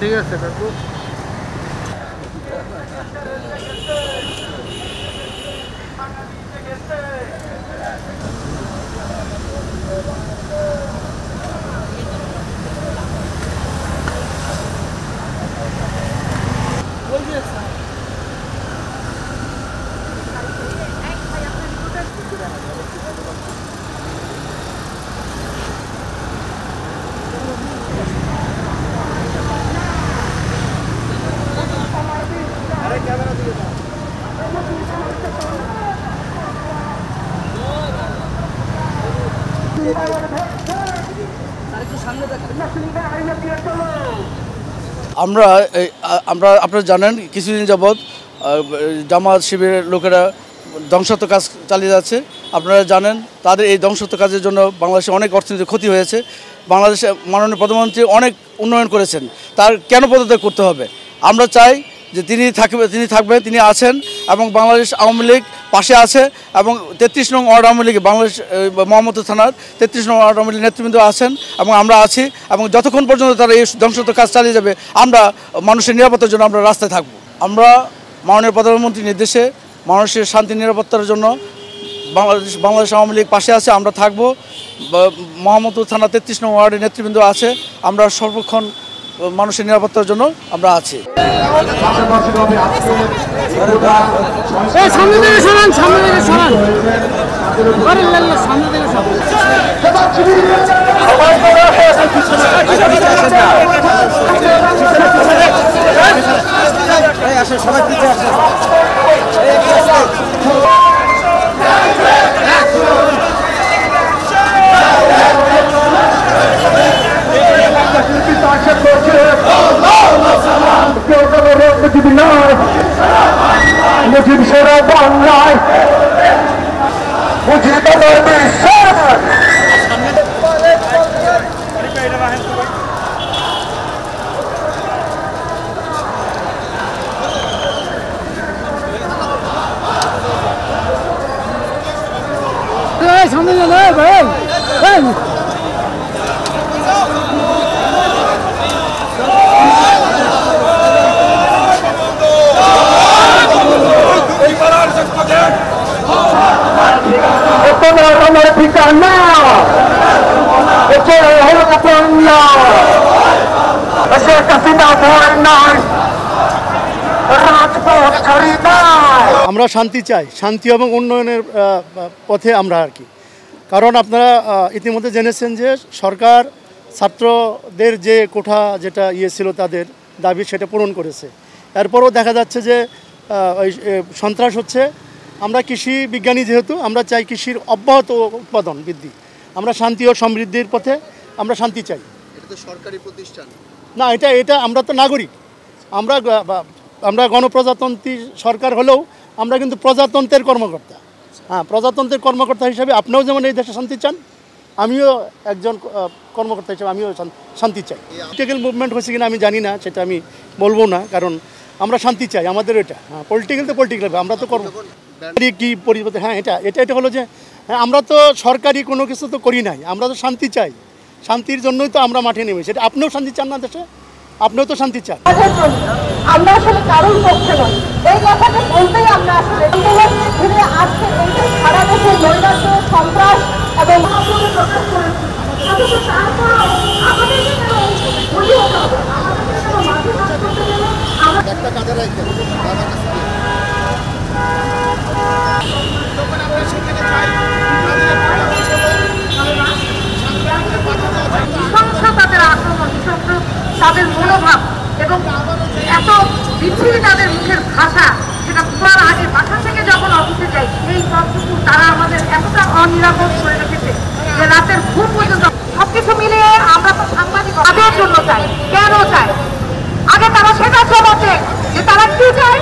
ঠিক আছে কাকু। আমরা আপনারা জানেন কিছুদিন যাবৎ জামাত শিবিরের লোকেরা ধ্বংসাত্মক কাজ চালিয়ে যাচ্ছে। আপনারা জানেন তাদের এই ধ্বংসাত্মক কাজের জন্য বাংলাদেশে অনেক অর্থনৈতিক ক্ষতি হয়েছে। বাংলাদেশে মাননীয় প্রধানমন্ত্রী অনেক উন্নয়ন করেছেন, তার কেন পদত্যাগ করতে হবে? আমরা চাই যে তিনি থাকবেন, তিনি আছেন এবং বাংলাদেশ আওয়ামী লীগ পাশে আছে এবং 33 নং ওয়ার্ড আওয়ামী লীগ বাংলাদেশ মোহাম্মদপুর থানার 33 নং ওয়ার্ড আওয়ামী লীগ নেতৃবৃন্দ আছেন এবং আমরা আছি এবং যতক্ষণ পর্যন্ত তারা এই ধ্বংসাত্মক কাজ চালিয়ে যাবে আমরা মানুষের নিরাপত্তার জন্য আমরা রাস্তায় থাকব। আমরা মাননীয় প্রধানমন্ত্রীর নির্দেশে মানুষের শান্তি নিরাপত্তার জন্য বাংলাদেশ আওয়ামী লীগ পাশে আছে, আমরা থাকব। মোহাম্মদপুর থানা 33 নং ওয়ার্ডের নেতৃবৃন্দ আছে, আমরা সর্বক্ষণ মানুষের নিরাপত্তার জন্য আমরা আছি। আমরা শান্তি চাই, শান্তি এবং উন্নয়নের পথে আমরা আর কি। কারণ আপনারা ইতিমধ্যে জেনেছেন যে সরকার ছাত্রদের যে কোঠা যেটা ছিল তাদের দাবি সেটা পূরণ করেছে। এরপরও দেখা যাচ্ছে যে সন্ত্রাস হচ্ছে। আমরা কৃষি বিজ্ঞানী যেহেতু আমরা চাই কৃষির অব্যাহত উৎপাদন বৃদ্ধি। আমরা শান্তি ও সমৃদ্ধির পথে আমরা শান্তি চাই। এটা তো সরকারি প্রতিষ্ঠান না, এটা আমরা তো নাগরিক। আমরা গণপ্রজাতন্ত্রী সরকার হলেও আমরা কিন্তু প্রজাতন্ত্রের কর্মকর্তা। হ্যাঁ, প্রজাতন্ত্রের কর্মকর্তা হিসাবে আপনিও যেমন এই দেশে শান্তি চান, আমিও একজন কর্মকর্তা হিসেবে আমিও শান্তি চাই। পলিটিক্যাল মুভমেন্ট হয়েছে কিনা আমি জানি না, সেটা আমি বলবো না, কারণ আমরা শান্তি চাই। আমাদের এটা পলিটিক্যাল তো পলিটিক্যাল, আমরা তো কর্ম কি পরিবর্তন। হ্যাঁ, এটা হলো যে আমরা তো সরকারি কোনো কিছু তো করি নাই, আমরা তো শান্তি চাই। শান্তির জন্যই তো আমরা মাঠে নেমেছি। এটা আপনিও শান্তি চান না দেশে? আপনিও তো শান্তি চান। আমরা আসলে কারোর পক্ষে নয়, এই কথাটা বলতেই আমরা আসলে আজকে এই সারা দেশে নৈরাজ্য, সন্ত্রাস এবং প্রকাশ করেছি। তাদের আক্রমণ, তাদের মনোভাব এবং এত বিচ্ছিরি তাদের মুখের ভাষা, সেটা বলার আগে বাসা থেকে যখন অফিসে যাই এই সবটুকু তারা আমাদের এতটা অনিরাপদ করে রেখেছে যে রাতের ঘুম পর্যন্ত। সবকিছু মিলিয়ে আমরা তো সাংবাদিক তাদের জন্য চাই। কেন চাই? আগে তারা সেটা জবাব দেয় যে তারা কি চায়।